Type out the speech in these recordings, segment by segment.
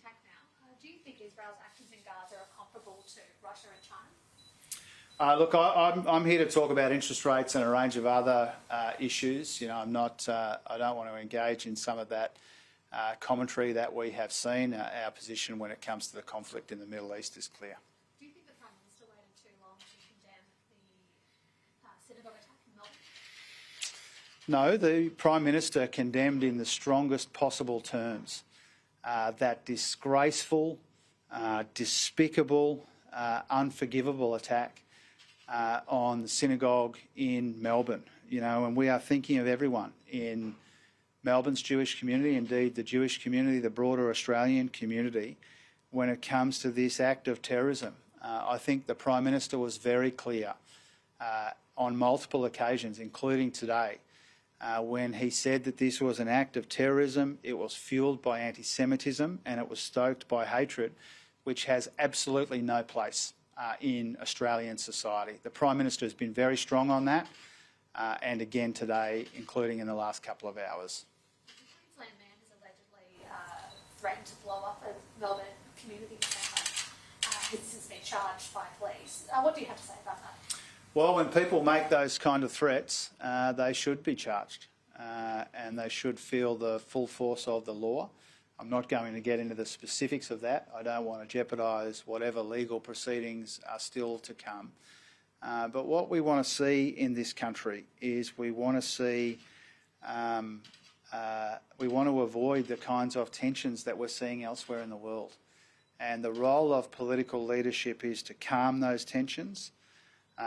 attack now. Do you think Israel's actions in Gaza are comparable to Russia and China? Look, I'm here to talk about interest rates and a range of other issues. You know, I'm not. I don't want to engage in some of that commentary that we have seen. Our position when it comes to the conflict in the Middle East is clear. Do you think the Prime Minister waited too long to condemn the synagogue attack in Melbourne? No, the Prime Minister condemned in the strongest possible terms that disgraceful, despicable, unforgivable attack on the synagogue in Melbourne. You know, and we are thinking of everyone in Melbourne's Jewish community, indeed the Jewish community, the broader Australian community, when it comes to this act of terrorism. I think the Prime Minister was very clear on multiple occasions, including today, when he said that this was an act of terrorism. It was fuelled by anti-Semitism and it was stoked by hatred, which has absolutely no place in Australian society. The Prime Minister has been very strong on that, and again today, including in the last couple of hours. The Queensland man has allegedly threatened to blow up a Melbourne community centre. This has been charged by police. What do you have to say about that? Well, when people make those kind of threats, they should be charged and they should feel the full force of the law. I'm not going to get into the specifics of that. I don't want to jeopardise whatever legal proceedings are still to come. But what we want to see in this country is we want to avoid the kinds of tensions that we're seeing elsewhere in the world. And the role of political leadership is to calm those tensions,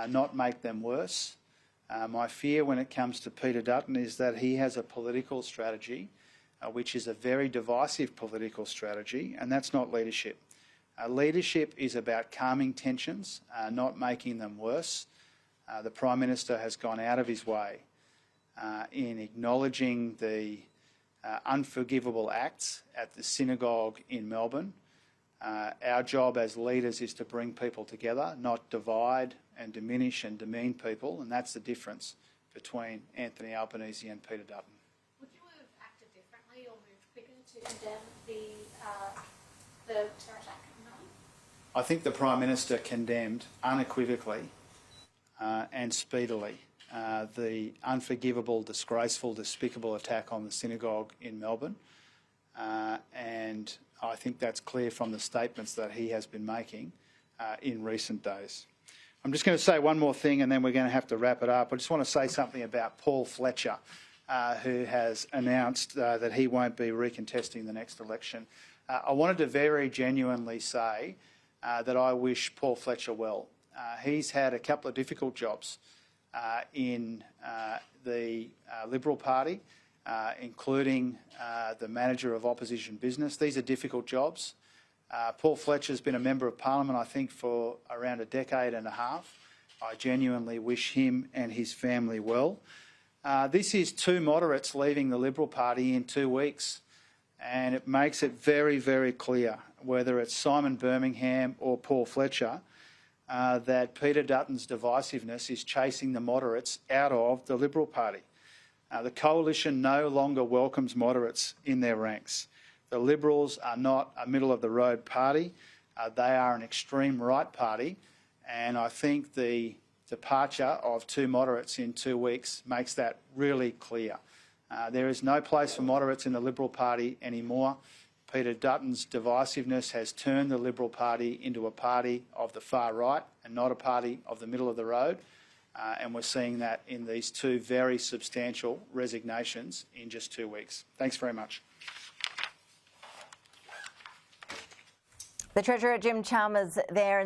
not make them worse. My fear when it comes to Peter Dutton is that he has a political strategy which is a very divisive political strategy, and that's not leadership. Leadership is about calming tensions, not making them worse. The Prime Minister has gone out of his way in acknowledging the unforgivable acts at the synagogue in Melbourne. Our job as leaders is to bring people together, not divide and diminish and demean people, and that's the difference between Anthony Albanese and Peter Dutton. Would you have acted differently or moved quicker to condemn the terror attack in Melbourne? I think the Prime Minister condemned unequivocally and speedily the unforgivable, disgraceful, despicable attack on the synagogue in Melbourne, and I think that's clear from the statements that he has been making in recent days. I'm just going to say one more thing and then we're going to have to wrap it up. I just want to say something about Paul Fletcher, who has announced that he won't be recontesting the next election. I wanted to very genuinely say that I wish Paul Fletcher well. He's had a couple of difficult jobs in the Liberal Party, including the manager of opposition business. These are difficult jobs. Paul Fletcher's been a member of Parliament, I think, for around a decade and a half. I genuinely wish him and his family well. This is two moderates leaving the Liberal Party in 2 weeks, and it makes it very, very clear, whether it's Simon Birmingham or Paul Fletcher, that Peter Dutton's divisiveness is chasing the moderates out of the Liberal Party. The coalition no longer welcomes moderates in their ranks. The Liberals are not a middle-of-the-road party. They are an extreme right party, and I think the departure of two moderates in 2 weeks makes that really clear. There is no place for moderates in the Liberal Party anymore. Peter Dutton's divisiveness has turned the Liberal Party into a party of the far right and not a party of the middle of the road. And we're seeing that in these two very substantial resignations in just 2 weeks. Thanks very much. The Treasurer, Jim Chalmers, there.